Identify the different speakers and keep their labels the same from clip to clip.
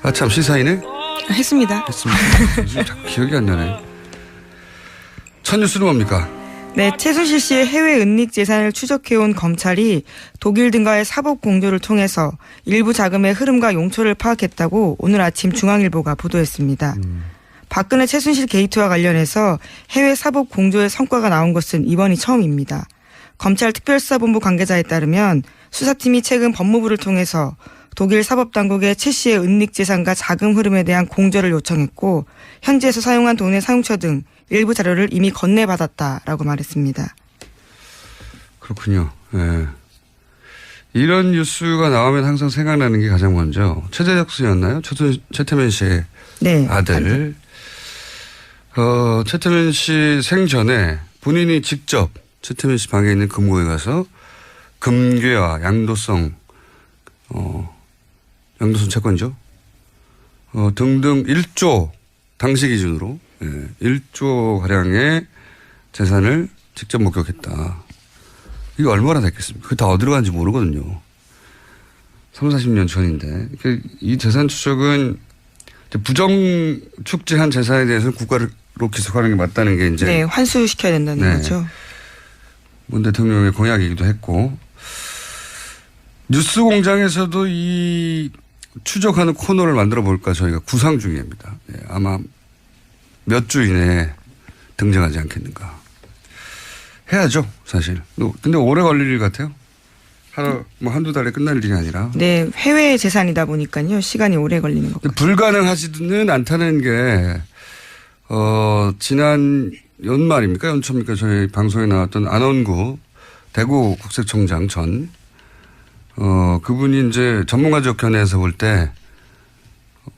Speaker 1: 아, 참, 시사인을?
Speaker 2: 했습니다.
Speaker 1: 요즘 자꾸 기억이 안 나네. 첫 뉴스는 뭡니까?
Speaker 2: 네, 최순실 씨의 해외 은닉 재산을 추적해온 검찰이 독일 등과의 사법 공조를 통해서 일부 자금의 흐름과 용처를 파악했다고 오늘 아침 중앙일보가 보도했습니다. 박근혜 최순실 게이트와 관련해서 해외 사법 공조의 성과가 나온 것은 이번이 처음입니다. 검찰 특별수사본부 관계자에 따르면 수사팀이 최근 법무부를 통해서 독일 사법당국에 최 씨의 은닉 재산과 자금 흐름에 대한 공조를 요청했고 현지에서 사용한 돈의 사용처 등 일부 자료를 이미 건네받았다라고 말했습니다.
Speaker 1: 그렇군요. 예. 이런 뉴스가 나오면 항상 생각나는 게 가장 먼저 최재석 씨였나요? 최태민 씨의
Speaker 2: 네,
Speaker 1: 아들. 최태민 씨 생전에 본인이 직접 최태민 씨 방에 있는 금고에 가서 금괴와 양도성 채권이죠. 등등 1조 당시 기준으로 1조 가량의 재산을 직접 목격했다. 이게 얼마나 됐겠습니까? 그게 다 어디로 간지 모르거든요. 30, 40년 전인데. 이 재산 추적은 부정 축제한 재산에 대해서는 국가로 기소하는 게 맞다는 게 이제.
Speaker 2: 네, 환수시켜야 된다는 거죠.
Speaker 1: 문 대통령의 공약이기도 했고. 뉴스 공장에서도 이 추적하는 코너를 만들어 볼까 저희가 구상 중입니다. 네, 아마 몇 주 이내에 등장하지 않겠는가. 해야죠, 사실. 근데 오래 걸릴 일 같아요. 한두 달에 끝날 일이 아니라.
Speaker 2: 네, 해외 재산이다 보니까요. 시간이 오래 걸리는 것 같아요.
Speaker 1: 불가능하지는 않다는 게, 지난 연말입니까? 연초입니까? 저희 방송에 나왔던 안원구 대구 국세청장 전, 그분이 이제 전문가적 견해에서 볼 때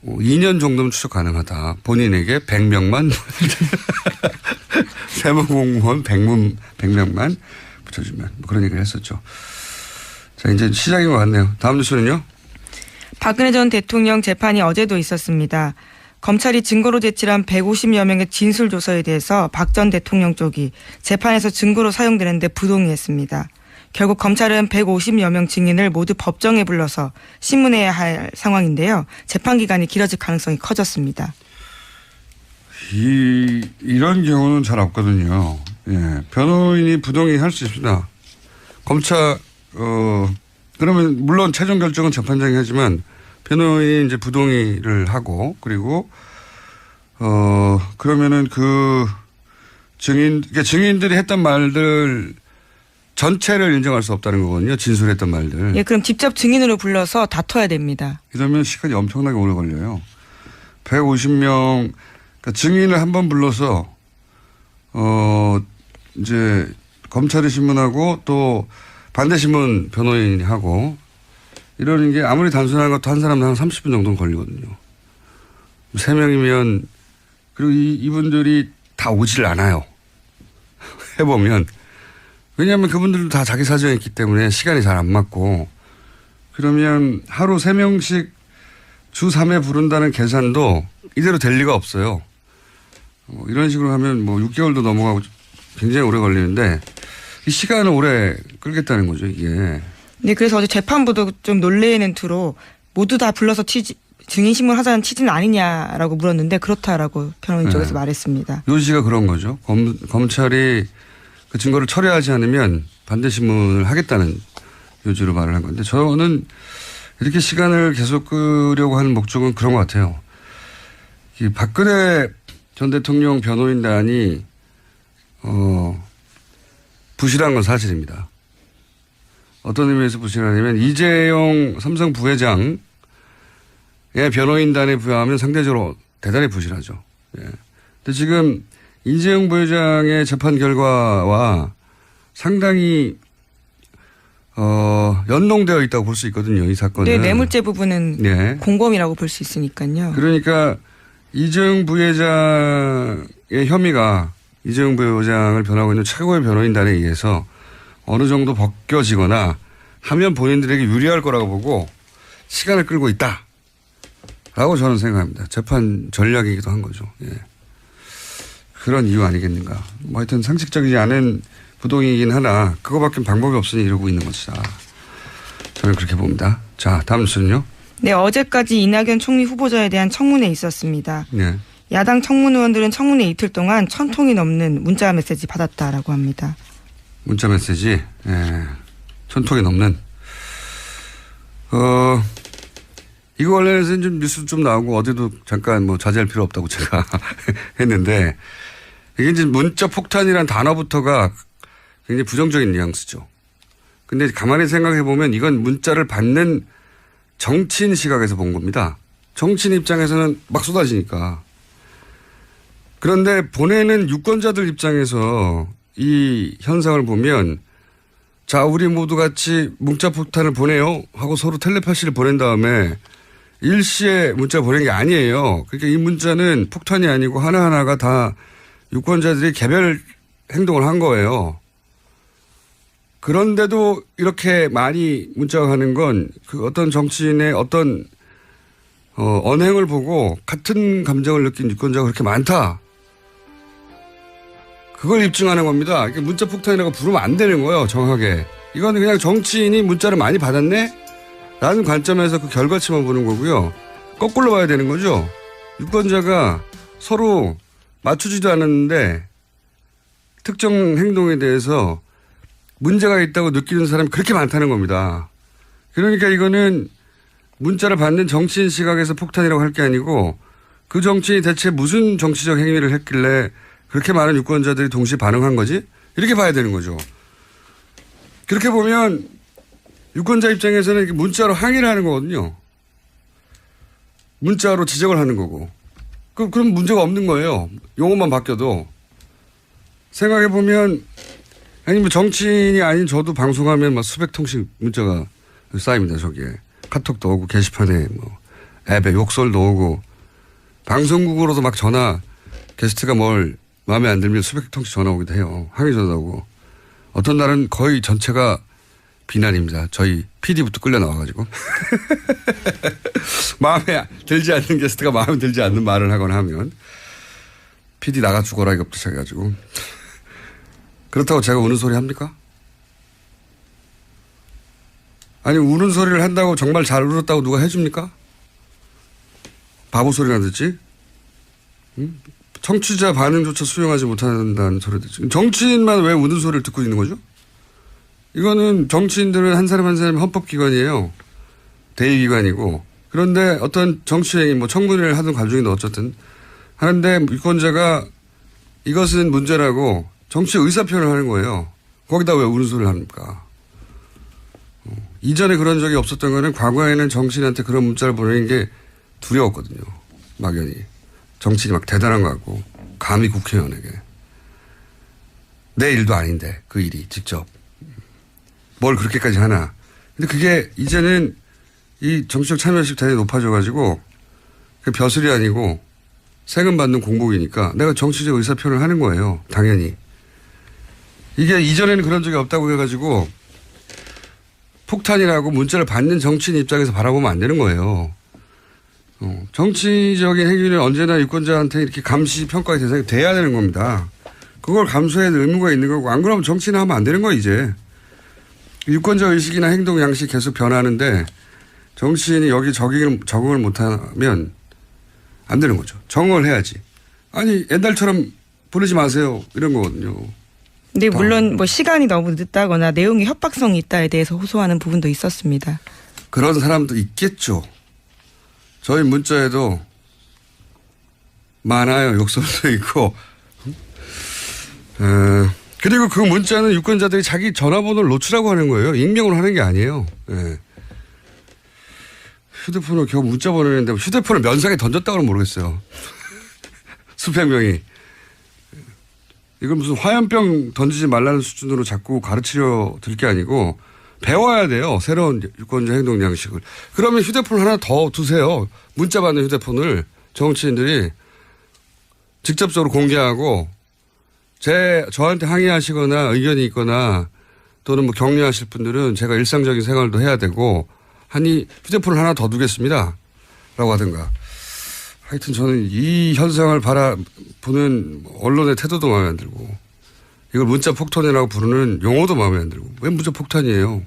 Speaker 1: 2년 정도면 추적 가능하다. 본인에게 100명만 세무공무원 100명만 붙여주면 뭐 그런 얘기를 했었죠. 자, 이제 시작인 것 같네요. 다음 뉴스는요.
Speaker 2: 박근혜 전 대통령 재판이 어제도 있었습니다. 검찰이 증거로 제출한 150여 명의 진술조서에 대해서 박 전 대통령 쪽이 재판에서 증거로 사용되는데 부동의했습니다. 결국 검찰은 150여 명 증인을 모두 법정에 불러서 신문해야 할 상황인데요. 재판 기간이 길어질 가능성이 커졌습니다.
Speaker 1: 이런 경우는 잘 없거든요. 예. 변호인이 부동의할 수 있습니다. 검찰, 그러면 물론 최종 결정은 재판장이 하지만 변호인이 이제 부동의를 하고 그리고, 그러면은 증인들이 했던 말들 전체를 인정할 수 없다는 거거든요. 진술했던 말들.
Speaker 2: 예, 그럼 직접 증인으로 불러서 다퉈야 됩니다.
Speaker 1: 이러면 시간이 엄청나게 오래 걸려요. 150명, 그러니까 증인을 한 번 불러서, 이제 검찰이 신문하고 또 반대신문 변호인이 하고 이러는 게 아무리 단순한 것도 한 사람당 한 30분 정도는 걸리거든요. 3명이면 그리고 이분들이 다 오질 않아요. 해보면. 왜냐하면 그분들도 다 자기 사정이 있기 때문에 시간이 잘 안 맞고 그러면 하루 3명씩 주 3회 부른다는 계산도 이대로 될 리가 없어요. 이런 식으로 하면 뭐 6개월도 넘어가고 굉장히 오래 걸리는데 이 시간을 오래 끌겠다는 거죠, 이게.
Speaker 2: 네, 그래서 어제 재판부도 좀 놀래는 투로 모두 다 불러서 증인 신문 하자는 취지는 아니냐라고 물었는데 그렇다라고 변호인 쪽에서 말했습니다.
Speaker 1: 요지가 그런 거죠. 검찰이 그 증거를 철회하지 않으면 반대 신문을 하겠다는 요지로 말을 한 건데 저는 이렇게 시간을 계속 끄려고 하는 목적은 그런 것 같아요. 이 박근혜 전 대통령 변호인단이 부실한 건 사실입니다. 어떤 의미에서 부실하냐면 이재용 삼성 부회장의 변호인단에 비하면 상대적으로 대단히 부실하죠. 예. 근데 지금 이재용 부회장의 재판 결과와 상당히 연동되어 있다고 볼 수 있거든요. 이 사건은.
Speaker 2: 네, 뇌물죄 부분은 네. 공범이라고 볼 수 있으니까요.
Speaker 1: 그러니까 이재용 부회장의 혐의가 이재용 부회장을 변호하고 있는 최고의 변호인단에 의해서 어느 정도 벗겨지거나 하면 본인들에게 유리할 거라고 보고 시간을 끌고 있다라고 저는 생각합니다. 재판 전략이기도 한 거죠. 예. 그런 이유 아니겠는가. 뭐 하여튼 상식적이지 않은 부동이긴 하나 그거밖에 방법이 없으니 이러고 있는 것이다. 저는 그렇게 봅니다. 자, 다음 뉴스는요.
Speaker 2: 네, 어제까지 이낙연 총리 후보자에 대한 청문회 있었습니다.
Speaker 1: 네.
Speaker 2: 야당 청문의원들은 청문회 이틀 동안 1,000통이 넘는 문자 메시지 받았다라고 합니다.
Speaker 1: 문자 메시지, 1,000통이 넘는. 이거 관련해서는 좀 뉴스 좀 나오고 어디도 잠깐 뭐 자제할 필요 없다고 제가 했는데 이게 이제 문자 폭탄이라는 단어부터가 굉장히 부정적인 뉘앙스죠. 근데 가만히 생각해 보면 이건 문자를 받는 정치인 시각에서 본 겁니다. 정치인 입장에서는 막 쏟아지니까. 그런데 보내는 유권자들 입장에서 이 현상을 보면 자, 우리 모두 같이 문자 폭탄을 보내요 하고 서로 텔레파시를 보낸 다음에 일시에 문자 보낸 게 아니에요. 그러니까 이 문자는 폭탄이 아니고 하나하나가 다 유권자들이 개별 행동을 한 거예요. 그런데도 이렇게 많이 문자가 가는 건 그 어떤 정치인의 어떤 언행을 보고 같은 감정을 느낀 유권자가 그렇게 많다. 그걸 입증하는 겁니다. 문자 폭탄이라고 부르면 안 되는 거예요. 정확하게. 이거는 그냥 정치인이 문자를 많이 받았네? 라는 관점에서 그 결과치만 보는 거고요. 거꾸로 봐야 되는 거죠. 유권자가 서로 맞추지도 않았는데 특정 행동에 대해서 문제가 있다고 느끼는 사람이 그렇게 많다는 겁니다. 그러니까 이거는 문자를 받는 정치인 시각에서 폭탄이라고 할 게 아니고 그 정치인이 대체 무슨 정치적 행위를 했길래 그렇게 많은 유권자들이 동시에 반응한 거지? 이렇게 봐야 되는 거죠. 그렇게 보면 유권자 입장에서는 문자로 항의를 하는 거거든요. 문자로 지적을 하는 거고. 그럼 문제가 없는 거예요. 용어만 바뀌어도. 생각해 보면 아니 뭐 정치인이 아닌 저도 방송하면 막 수백 통씩 문자가 쌓입니다. 저기에 카톡도 오고 게시판에 뭐 앱에 욕설도 오고 방송국으로도 막 전화 게스트가 뭘 마음에 안 들면 수백 통씩 전화 오기도 해요. 항의 전화 오고 어떤 날은 거의 전체가 비난입니다. 저희 PD부터 끌려 나와가지고 마음에 들지 않는 게스트가 마음에 들지 않는 말을 하거나 하면 PD 나가 죽어라 이것부터 시작해가지고 그렇다고 제가 우는 소리 합니까? 아니 우는 소리를 한다고 정말 잘 울었다고 누가 해줍니까? 바보 소리나 듣지? 응? 청취자 반응조차 수용하지 못한다는 소리 듣지. 정치인만 왜 우는 소리를 듣고 있는 거죠? 이거는 정치인들은 한 사람 한 사람이 헌법기관이에요. 대의기관이고. 그런데 어떤 정치행위, 뭐 청문회를 하든 가중이든 어쨌든 하는데 유권자가 이것은 문제라고 정치 의사표현을 하는 거예요. 거기다 왜 우는 소리를 합니까? 이전에 그런 적이 없었던 거는 과거에는 정치인한테 그런 문자를 보내는 게 두려웠거든요. 막연히. 정치인이 막 대단한 거 같고 감히 국회의원에게. 내 일도 아닌데 그 일이 직접. 뭘 그렇게까지 하나. 근데 그게 이제는 이 정치적 참여식 대단히 높아져가지고 그 벼슬이 아니고 세금 받는 공복이니까 내가 정치적 의사표현을 하는 거예요. 당연히. 이게 이전에는 그런 적이 없다고 해가지고 폭탄이라고 문자를 받는 정치인 입장에서 바라보면 안 되는 거예요. 정치적인 행위는 언제나 유권자한테 이렇게 감시 평가의 대상이 돼야 되는 겁니다. 그걸 감수해야 될 의무가 있는 거고 안 그러면 정치는 하면 안 되는 거예요 이제. 유권자 의식이나 행동 양식이 계속 변하는데 정치인이 여기 적응을 못하면 안 되는 거죠. 적응을 해야지. 아니 옛날처럼 보내지 마세요 이런 거거든요.
Speaker 2: 근데 물론 뭐 시간이 너무 늦다거나 내용이 협박성이 있다에 대해서 호소하는 부분도 있었습니다.
Speaker 1: 그런 사람도 있겠죠. 저희 문자에도 많아요. 욕설도 있고. 그리고 그 문자는 유권자들이 자기 전화번호를 노출하고 하는 거예요. 익명으로 하는 게 아니에요. 네. 휴대폰을 겨우 문자 보내는데 휴대폰을 면상에 던졌다고는 모르겠어요. 수백 명이. 이걸 무슨 화염병 던지지 말라는 수준으로 자꾸 가르치려 들 게 아니고 배워야 돼요. 새로운 유권자 행동 양식을. 그러면 휴대폰 하나 더 두세요. 문자 받는 휴대폰을 정치인들이 직접적으로 공개하고 저한테 항의하시거나 의견이 있거나 또는 뭐 격려하실 분들은 제가 일상적인 생활도 해야 되고 하니 휴대폰을 하나 더 두겠습니다. 라고 하든가. 하여튼 저는 이 현상을 바라보는 언론의 태도도 마음에 안 들고 이걸 문자 폭탄이라고 부르는 용어도 마음에 안 들고 왜 문자 폭탄이에요.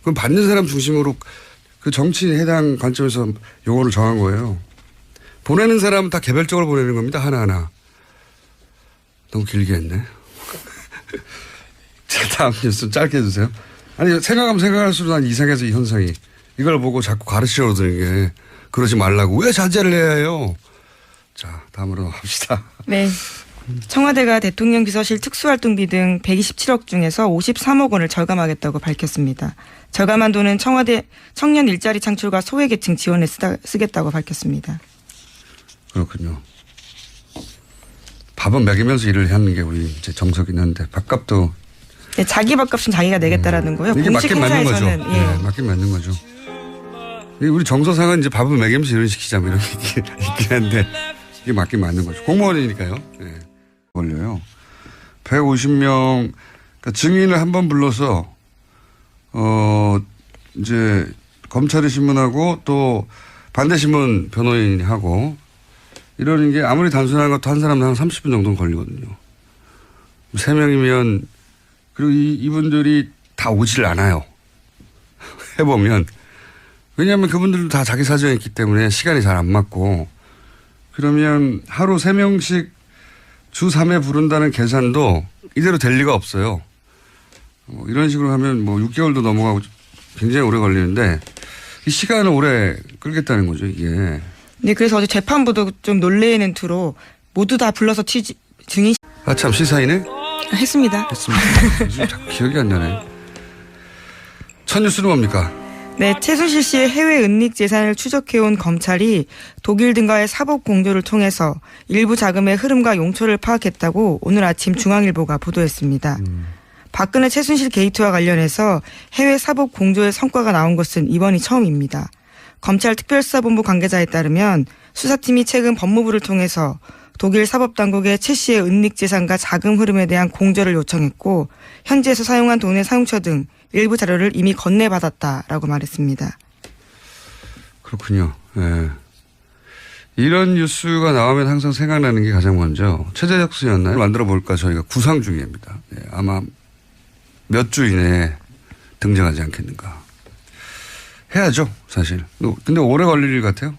Speaker 1: 그럼 받는 사람 중심으로 그 정치인에 해당 관점에서 용어를 정한 거예요. 보내는 사람은 다 개별적으로 보내는 겁니다. 하나하나. 너무 길게 했네. 자, 다음 뉴스 짧게 해주세요. 아니, 생각하면 생각할수록 난 이상해서 이 현상이. 이걸 보고 자꾸 가르치려고 드는 게 그러지 말라고. 왜 자제를 해야 해요? 자, 다음으로 합시다.
Speaker 2: 네. 청와대가 대통령 비서실 특수활동비 등 127억 중에서 53억 원을 절감하겠다고 밝혔습니다. 절감한 돈은 청와대 청년 일자리 창출과 소외계층 지원에 쓰겠다고 밝혔습니다.
Speaker 1: 그렇군요. 밥은 먹이면서 일을 하는 게 우리 이제 정석이긴 한데 밥값도
Speaker 2: 네, 자기 밥값은 자기가 내겠다라는 거예요.
Speaker 1: 이게
Speaker 2: 공식
Speaker 1: 맞긴 맞는 거죠.
Speaker 2: 행사에서는
Speaker 1: 네, 맞긴 맞는 거죠. 우리 정서상은 이제 밥을 먹이면서 일을 시키자 뭐 이런 게 있긴 한데 이게 맞긴 맞는 거죠. 공무원이니까요. 네. 걸려요. 150명 그러니까 증인을 한 번 불러서 이제 검찰의 신문하고 또 반대 신문 변호인하고 이러는 게 아무리 단순한 것도 한 사람당 한 30분 정도는 걸리거든요. 3명이면 그리고 이분들이 다 오질 않아요. 해보면. 왜냐하면 그분들도 다 자기 사정이 있기 때문에 시간이 잘 안 맞고 그러면 하루 3명씩 주 3회 부른다는 계산도 이대로 될 리가 없어요. 이런 식으로 하면 뭐 6개월도 넘어가고 굉장히 오래 걸리는데 이 시간을 오래 끌겠다는 거죠, 이게.
Speaker 2: 네, 그래서 어제 재판부도 좀 놀래는 투로 모두 다 불러서 증인
Speaker 1: 아, 참, 시사인을
Speaker 2: 했습니다.
Speaker 1: 요즘 자꾸 기억이 안 나네. 첫 뉴스는 뭡니까?
Speaker 2: 네, 최순실 씨의 해외 은닉 재산을 추적해온 검찰이 독일 등과의 사법 공조를 통해서 일부 자금의 흐름과 용처를 파악했다고 오늘 아침 중앙일보가 보도했습니다. 박근혜 최순실 게이트와 관련해서 해외 사법 공조의 성과가 나온 것은 이번이 처음입니다. 검찰 특별수사본부 관계자에 따르면 수사팀이 최근 법무부를 통해서 독일 사법당국에 최 씨의 은닉 재산과 자금 흐름에 대한 공조를 요청했고 현지에서 사용한 돈의 사용처 등 일부 자료를 이미 건네받았다라고 말했습니다.
Speaker 1: 그렇군요. 네. 이런 뉴스가 나오면 항상 생각나는 게 가장 먼저 최재적 씨였나요? 만들어 볼까 저희가 구상 중입니다. 네, 아마 몇 주 이내에 등장하지 않겠는가. 해야죠, 사실. 근데 오래 걸릴 일 같아요.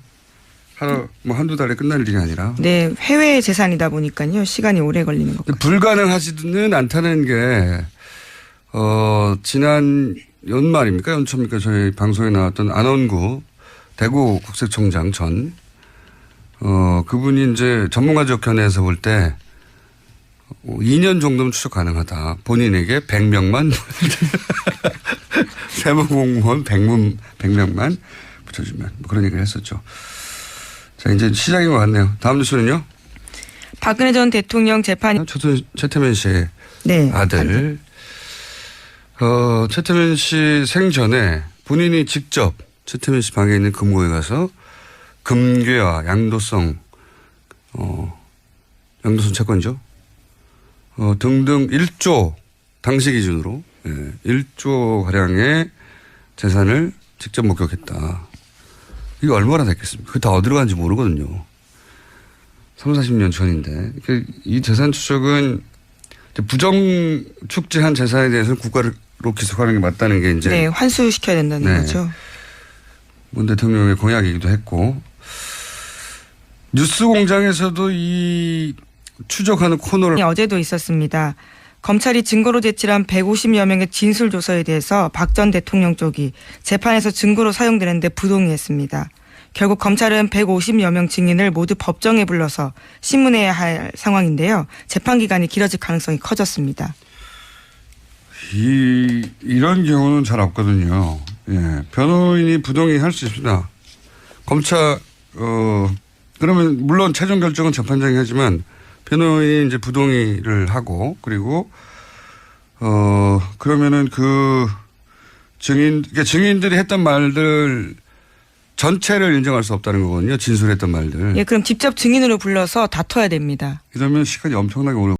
Speaker 1: 한두 달에 끝날 일이 아니라.
Speaker 2: 네, 해외 재산이다 보니까요. 시간이 오래 걸리는 것 같아요.
Speaker 1: 불가능하지는 않다는 게 지난 연말입니까? 연초입니까? 저희 방송에 나왔던 안원구 대구 국세청장 전 그분이 이제 전문가적 견해에서 볼 때 2년 정도면 추적 가능하다. 본인에게 100명만 세무공무원 100명만 붙여주면 뭐 그런 얘기를 했었죠. 자, 이제 시작인 것 같네요. 다음 뉴스는요.
Speaker 2: 박근혜 전 대통령 재판
Speaker 1: 최태민 씨의
Speaker 2: 네,
Speaker 1: 아들. 최태민 씨 생전에 본인이 직접 최태민 씨 방에 있는 금고에 가서 금괴와 양도성 채권이죠. 등등 1조 당시 기준으로 1조 가량의 재산을 직접 목격했다. 이게 얼마나 됐겠습니까? 그게 다 어디로 간지 모르거든요. 30-40년 전인데. 이 재산 추적은 부정 축제한 재산에 대해서는 국가로 기소하는 게 맞다는 게 이제.
Speaker 2: 네, 환수시켜야 된다는 거죠.
Speaker 1: 문 대통령의 공약이기도 했고. 뉴스 공장에서도 이 추적하는 코너를.
Speaker 2: 어제도 있었습니다. 검찰이 증거로 제출한 150여 명의 진술조서에 대해서 박 전 대통령 쪽이 재판에서 증거로 사용되는데 부동의했습니다. 결국 검찰은 150여 명 증인을 모두 법정에 불러서 신문해야 할 상황인데요. 재판 기간이 길어질 가능성이 커졌습니다.
Speaker 1: 이런 경우는 잘 없거든요. 예. 변호인이 부동의할 수 있습니다. 검찰 그러면 물론 최종 결정은 재판장이 하지만 변호인이 이제 부동의를 하고 그리고 그러면은 그 그러니까 증인들이 했던 말들 전체를 인정할 수 없다는 거거든요. 진술했던 말들.
Speaker 2: 예, 그럼 직접 증인으로 불러서 다퉈야 됩니다.
Speaker 1: 그러면 시간이 엄청나게 오래